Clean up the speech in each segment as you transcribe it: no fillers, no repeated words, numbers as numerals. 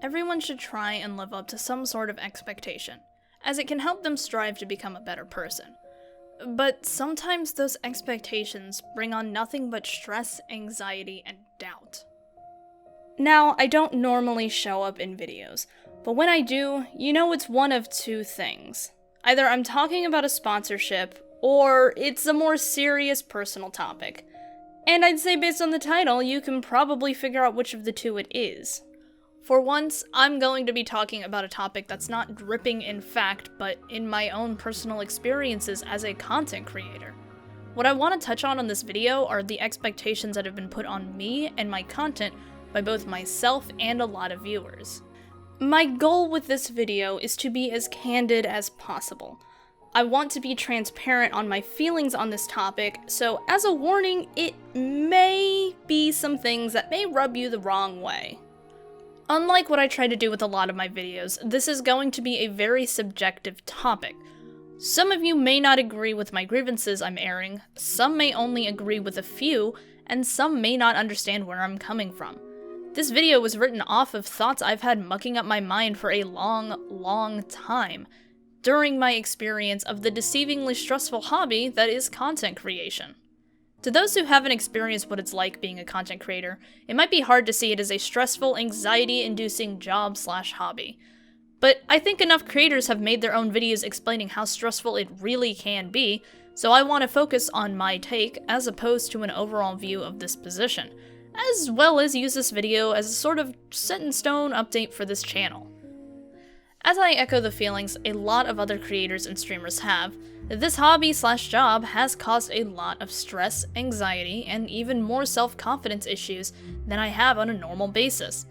Everyone should try and live up to some sort of expectation, as it can help them strive to become a better person. But sometimes those expectations bring on nothing but stress, anxiety, and doubt. Now, I don't normally show up in videos, but when I do, you know it's one of two things. Either I'm talking about a sponsorship, or it's a more serious personal topic. And I'd say based on the title, you can probably figure out which of the two it is. For once, I'm going to be talking about a topic that's not dripping in fact, but in my own personal experiences as a content creator. What I want to touch on this video are the expectations that have been put on me and my content by both myself and a lot of viewers. My goal with this video is to be as candid as possible. I want to be transparent on my feelings on this topic, so as a warning, it may be some things that may rub you the wrong way. Unlike what I try to do with a lot of my videos, this is going to be a very subjective topic. Some of you may not agree with my grievances I'm airing, some may only agree with a few, and some may not understand where I'm coming from. This video was written off of thoughts I've had mucking up my mind for a long time, during my experience of the deceivingly stressful hobby that is content creation. To those who haven't experienced what it's like being a content creator, it might be hard to see it as a stressful, anxiety-inducing job/hobby. But I think enough creators have made their own videos explaining how stressful it really can be, so I want to focus on my take as opposed to an overall view of this position, as well as use this video as a sort of set-in-stone update for this channel. As I echo the feelings a lot of other creators and streamers have, this hobby/job has caused a lot of stress, anxiety, and even more self-confidence issues than I have on a normal basis.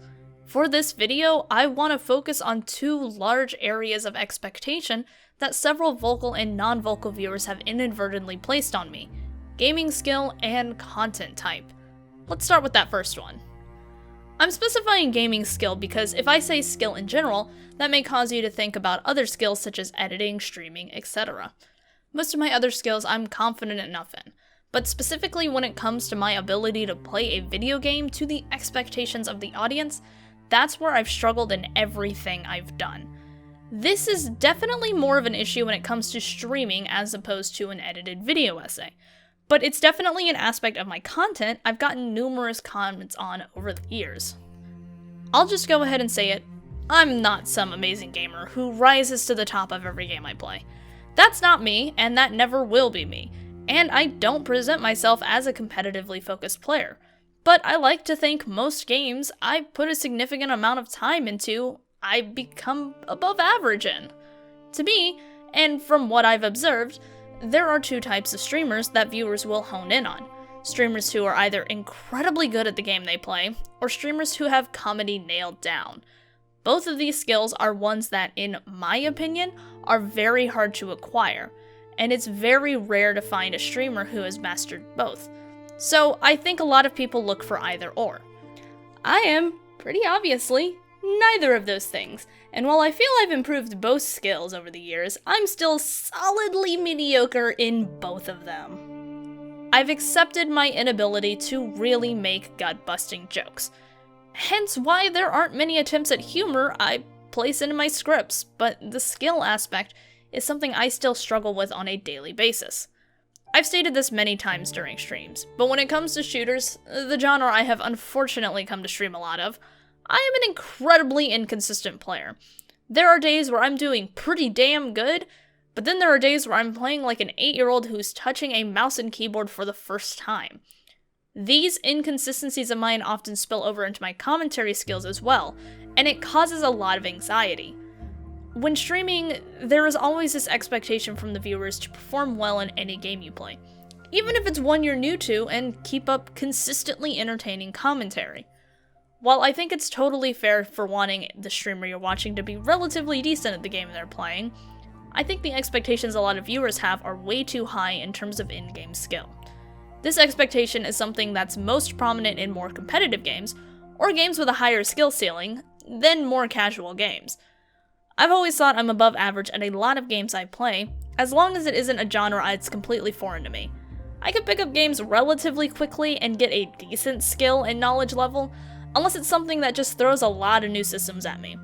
For this video, I want to focus on two large areas of expectation that several vocal and non-vocal viewers have inadvertently placed on me: gaming skill and content type. Let's start with that first one. I'm specifying gaming skill because if I say skill in general, that may cause you to think about other skills such as editing, streaming, etc. Most of my other skills I'm confident enough in, but specifically when it comes to my ability to play a video game to the expectations of the audience, that's where I've struggled in everything I've done. This is definitely more of an issue when it comes to streaming as opposed to an edited video essay, but it's definitely an aspect of my content I've gotten numerous comments on over the years. I'll just go ahead and say it, I'm not some amazing gamer who rises to the top of every game I play. That's not me, and that never will be me, and I don't present myself as a competitively focused player. But I like to think most games I put a significant amount of time into, I become above average in. To me, and from what I've observed, there are two types of streamers that viewers will hone in on. Streamers who are either incredibly good at the game they play, or streamers who have comedy nailed down. Both of these skills are ones that, in my opinion, are very hard to acquire, and it's very rare to find a streamer who has mastered both. So I think a lot of people look for either or. I am, pretty obviously, neither of those things, and while I feel I've improved both skills over the years, I'm still solidly mediocre in both of them. I've accepted my inability to really make gut-busting jokes, hence why there aren't many attempts at humor I place into my scripts, but the skill aspect is something I still struggle with on a daily basis. I've stated this many times during streams, but when it comes to shooters, the genre I have unfortunately come to stream a lot of, I am an incredibly inconsistent player. There are days where I'm doing pretty damn good, but then there are days where I'm playing like an 8-year-old who's touching a mouse and keyboard for the first time. These inconsistencies of mine often spill over into my commentary skills as well, and it causes a lot of anxiety. When streaming, there is always this expectation from the viewers to perform well in any game you play, even if it's one you're new to, and keep up consistently entertaining commentary. While I think it's totally fair for wanting the streamer you're watching to be relatively decent at the game they're playing, I think the expectations a lot of viewers have are way too high in terms of in-game skill. This expectation is something that's most prominent in more competitive games, or games with a higher skill ceiling, than more casual games. I've always thought I'm above average at a lot of games I play, as long as it isn't a genre that's completely foreign to me. I could pick up games relatively quickly and get a decent skill and knowledge level, unless it's something that just throws a lot of new systems at me.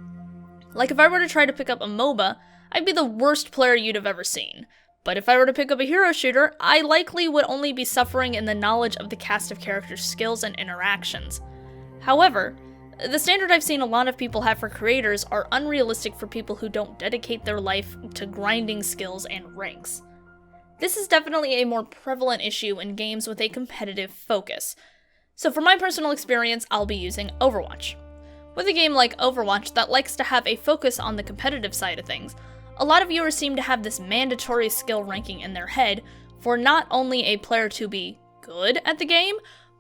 Like if I were to try to pick up a MOBA, I'd be the worst player you'd have ever seen. But if I were to pick up a hero shooter, I likely would only be suffering in the knowledge of the cast of characters' skills and interactions. However, the standard I've seen a lot of people have for creators are unrealistic for people who don't dedicate their life to grinding skills and ranks. This is definitely a more prevalent issue in games with a competitive focus. So for my personal experience, I'll be using Overwatch. With a game like Overwatch that likes to have a focus on the competitive side of things, a lot of viewers seem to have this mandatory skill ranking in their head for not only a player to be good at the game,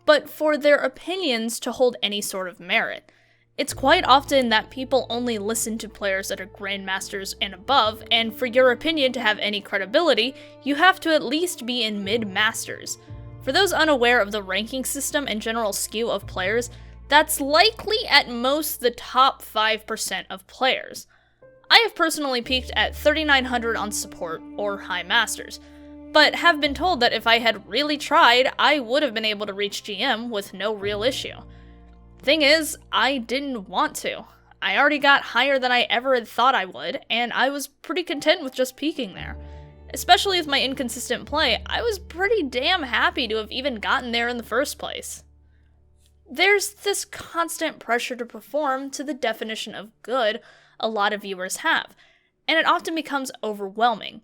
but for their opinions to hold any sort of merit. It's quite often that people only listen to players that are grandmasters and above, and for your opinion to have any credibility, you have to at least be in mid-masters. For those unaware of the ranking system and general skew of players, that's likely at most the top 5% of players. I have personally peaked at 3900 on support or high masters, but have been told that if I had really tried, I would have been able to reach GM with no real issue. Thing is, I didn't want to. I already got higher than I ever had thought I would, and I was pretty content with just peaking there. Especially with my inconsistent play, I was pretty damn happy to have even gotten there in the first place. There's this constant pressure to perform to the definition of good a lot of viewers have, and it often becomes overwhelming.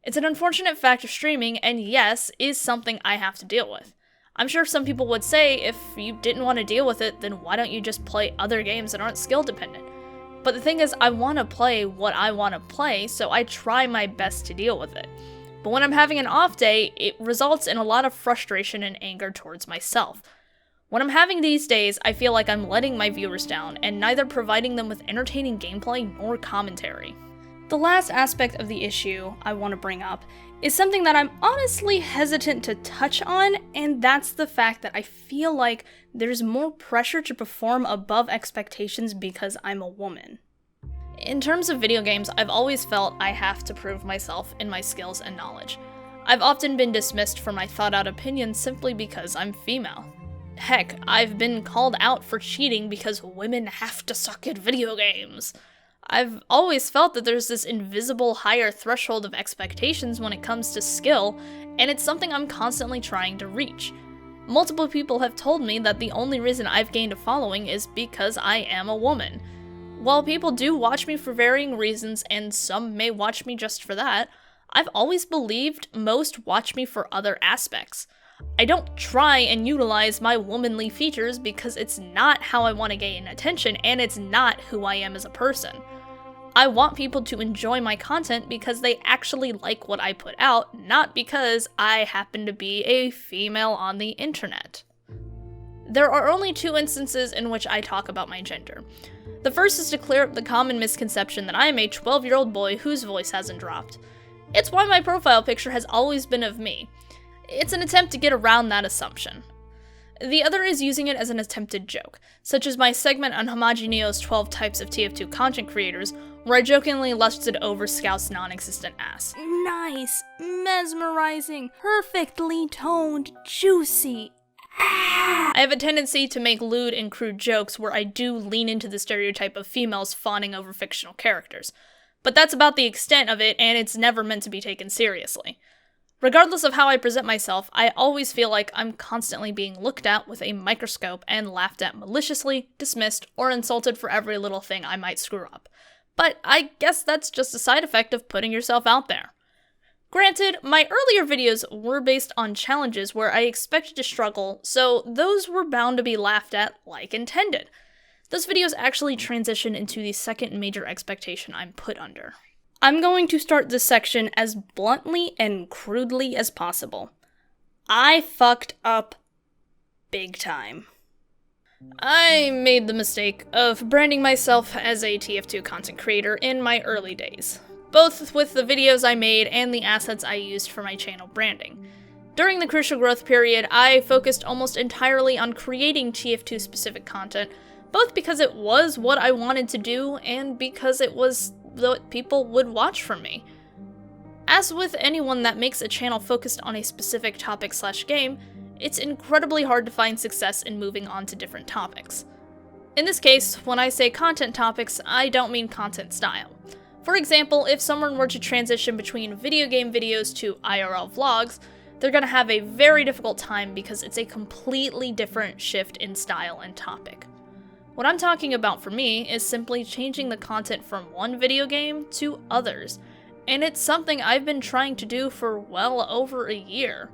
It's an unfortunate fact of streaming, and yes, is something I have to deal with. I'm sure some people would say if you didn't want to deal with it, then why don't you just play other games that aren't skill dependent? But the thing is, I want to play what I want to play, so I try my best to deal with it. But when I'm having an off day, it results in a lot of frustration and anger towards myself. When I'm having these days, I feel like I'm letting my viewers down and neither providing them with entertaining gameplay nor commentary. The last aspect of the issue I want to bring up is something that I'm honestly hesitant to touch on, and that's the fact that I feel like there's more pressure to perform above expectations because I'm a woman. In terms of video games, I've always felt I have to prove myself in my skills and knowledge. I've often been dismissed for my thought-out opinions simply because I'm female. Heck, I've been called out for cheating because women have to suck at video games. I've always felt that there's this invisible higher threshold of expectations when it comes to skill, and it's something I'm constantly trying to reach. Multiple people have told me that the only reason I've gained a following is because I am a woman. While people do watch me for varying reasons, and some may watch me just for that, I've always believed most watch me for other aspects. I don't try and utilize my womanly features because it's not how I want to gain attention, and it's not who I am as a person. I want people to enjoy my content because they actually like what I put out, not because I happen to be a female on the internet. There are only two instances in which I talk about my gender. The first is to clear up the common misconception that I am a 12-year-old boy whose voice hasn't dropped. It's why my profile picture has always been of me. It's an attempt to get around that assumption. The other is using it as an attempted joke, such as my segment on Homogeneo's 12 types of TF2 content creators, where I jokingly lusted over Scout's non-existent ass. Nice, mesmerizing, perfectly toned, juicy. I have a tendency to make lewd and crude jokes where I do lean into the stereotype of females fawning over fictional characters. But that's about the extent of it, and it's never meant to be taken seriously. Regardless of how I present myself, I always feel like I'm constantly being looked at with a microscope and laughed at maliciously, dismissed, or insulted for every little thing I might screw up. But I guess that's just a side effect of putting yourself out there. Granted, my earlier videos were based on challenges where I expected to struggle, so those were bound to be laughed at like intended. Those videos actually transition into the second major expectation I'm put under. I'm going to start this section as bluntly and crudely as possible. I fucked up big time. I made the mistake of branding myself as a TF2 content creator in my early days, both with the videos I made and the assets I used for my channel branding. During the crucial growth period, I focused almost entirely on creating TF2 specific content, both because it was what I wanted to do and because it was what people would watch from me. As with anyone that makes a channel focused on a specific topic/game, it's incredibly hard to find success in moving on to different topics. In this case, when I say content topics, I don't mean content style. For example, if someone were to transition between video game videos to IRL vlogs, they're going to have a very difficult time because it's a completely different shift in style and topic. What I'm talking about for me is simply changing the content from one video game to others, and it's something I've been trying to do for well over a year.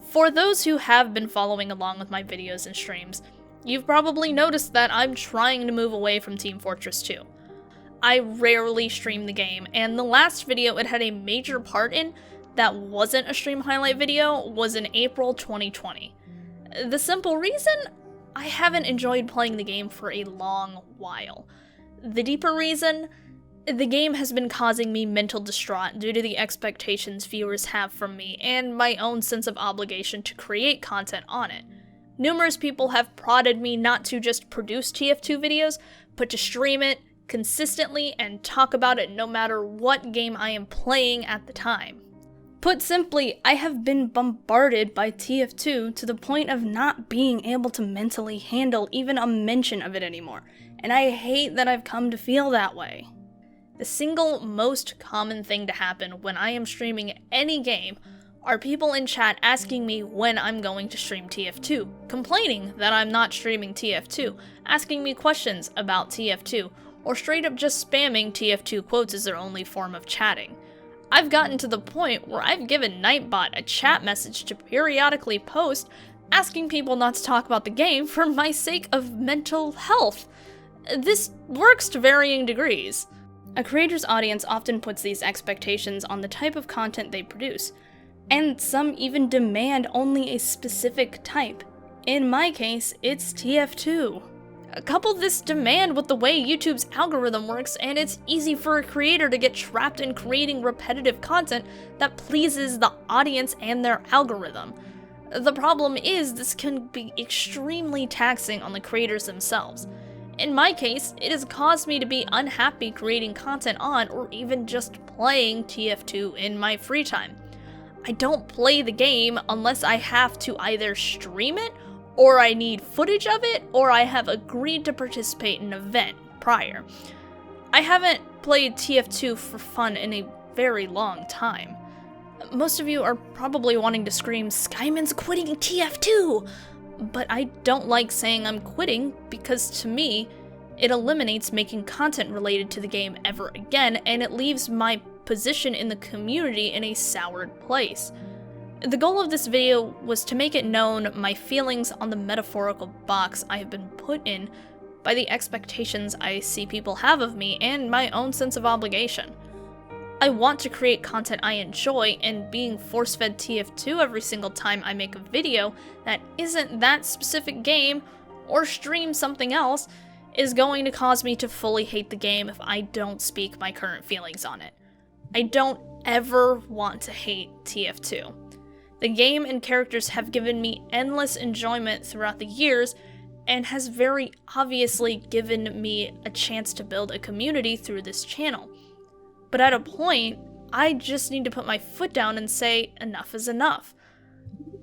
For those who have been following along with my videos and streams, you've probably noticed that I'm trying to move away from Team Fortress 2. I rarely stream the game, and the last video it had a major part in that wasn't a stream highlight video was in April 2020. The simple reason? I haven't enjoyed playing the game for a long while. The deeper reason? The game has been causing me mental distraught due to the expectations viewers have from me and my own sense of obligation to create content on it. Numerous people have prodded me not to just produce TF2 videos, but to stream it consistently and talk about it no matter what game I am playing at the time. Put simply, I have been bombarded by TF2 to the point of not being able to mentally handle even a mention of it anymore, and I hate that I've come to feel that way. The single most common thing to happen when I am streaming any game are people in chat asking me when I'm going to stream TF2, complaining that I'm not streaming TF2, asking me questions about TF2, or straight up just spamming TF2 quotes as their only form of chatting. I've gotten to the point where I've given Nightbot a chat message to periodically post asking people not to talk about the game for my sake of mental health. This works to varying degrees. A creator's audience often puts these expectations on the type of content they produce, and some even demand only a specific type. In my case, it's TF2. Couple this demand with the way YouTube's algorithm works, and it's easy for a creator to get trapped in creating repetitive content that pleases the audience and their algorithm. The problem is this can be extremely taxing on the creators themselves. In my case, it has caused me to be unhappy creating content on or even just playing TF2 in my free time. I don't play the game unless I have to either stream it, or I need footage of it, or I have agreed to participate in an event prior. I haven't played TF2 for fun in a very long time. Most of you are probably wanting to scream, "Skymin's quitting TF2!" But I don't like saying I'm quitting because to me, it eliminates making content related to the game ever again, and it leaves my position in the community in a soured place. The goal of this video was to make it known my feelings on the metaphorical box I have been put in by the expectations I see people have of me and my own sense of obligation. I want to create content I enjoy, and being force-fed TF2 every single time I make a video that isn't that specific game or stream something else is going to cause me to fully hate the game if I don't speak my current feelings on it. I don't ever want to hate TF2. The game and characters have given me endless enjoyment throughout the years and has very obviously given me a chance to build a community through this channel. But at a point, I just need to put my foot down and say enough is enough.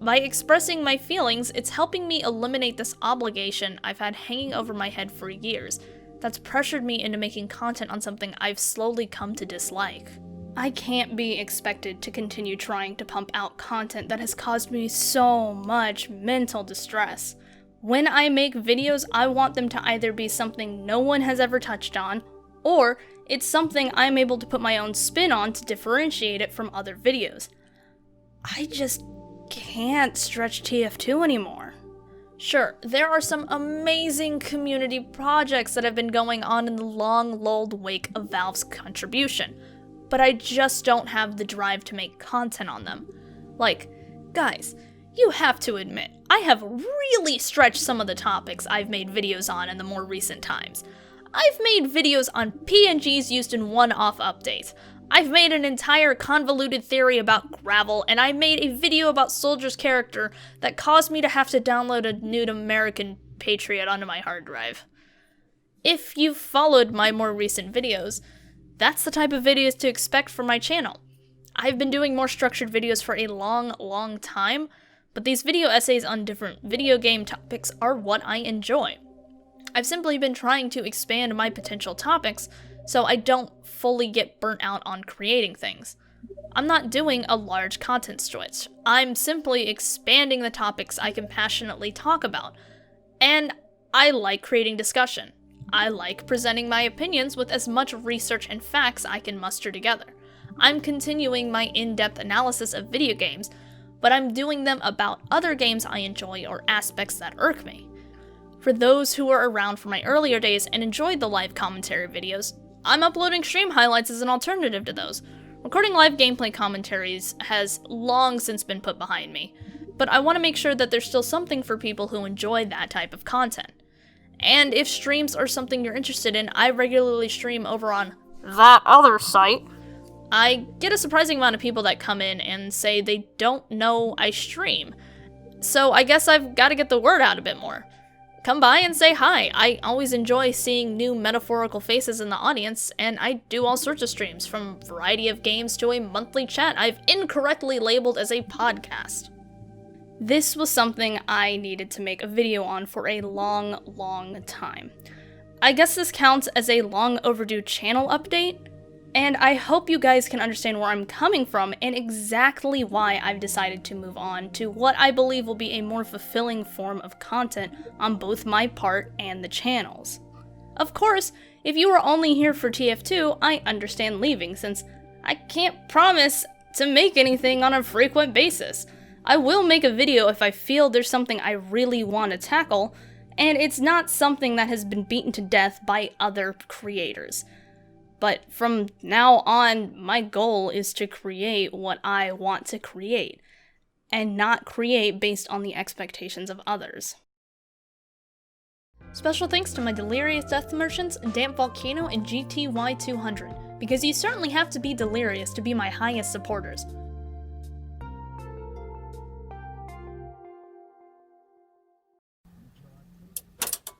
By expressing my feelings, it's helping me eliminate this obligation I've had hanging over my head for years that's pressured me into making content on something I've slowly come to dislike. I can't be expected to continue trying to pump out content that has caused me so much mental distress. When I make videos, I want them to either be something no one has ever touched on, or it's something I'm able to put my own spin on to differentiate it from other videos. I just can't stretch TF2 anymore. Sure, there are some amazing community projects that have been going on in the long-lulled wake of Valve's contribution, but I just don't have the drive to make content on them. Like, guys, you have to admit, I have really stretched some of the topics I've made videos on in the more recent times. I've made videos on PNGs used in one-off updates. I've made an entire convoluted theory about Gravel, and I made a video about Soldier's character that caused me to have to download a nude American Patriot onto my hard drive. If you've followed my more recent videos, that's the type of videos to expect from my channel. I've been doing more structured videos for a long time, but these video essays on different video game topics are what I enjoy. I've simply been trying to expand my potential topics so I don't fully get burnt out on creating things. I'm not doing a large content switch. I'm simply expanding the topics I can passionately talk about. And I like creating discussion. I like presenting my opinions with as much research and facts I can muster together. I'm continuing my in-depth analysis of video games, but I'm doing them about other games I enjoy or aspects that irk me. For those who were around for my earlier days and enjoyed the live commentary videos, I'm uploading stream highlights as an alternative to those. Recording live gameplay commentaries has long since been put behind me, but I want to make sure that there's still something for people who enjoy that type of content. And if streams are something you're interested in, I regularly stream over on that other site. I get a surprising amount of people that come in and say they don't know I stream. So I guess I've got to get the word out a bit more. Come by and say hi. I always enjoy seeing new metaphorical faces in the audience, and I do all sorts of streams, from a variety of games to a monthly chat I've incorrectly labeled as a podcast. This was something I needed to make a video on for a long time. I guess this counts as a long overdue channel update, and I hope you guys can understand where I'm coming from and exactly why I've decided to move on to what I believe will be a more fulfilling form of content on both my part and the channel's. Of course, if you are only here for TF2, I understand leaving, since I can't promise to make anything on a frequent basis. I will make a video if I feel there's something I really want to tackle, and it's not something that has been beaten to death by other creators. But from now on, my goal is to create what I want to create, and not create based on the expectations of others. Special thanks to my Delirious Death Merchants, Damp Volcano, and GTY200, because you certainly have to be delirious to be my highest supporters.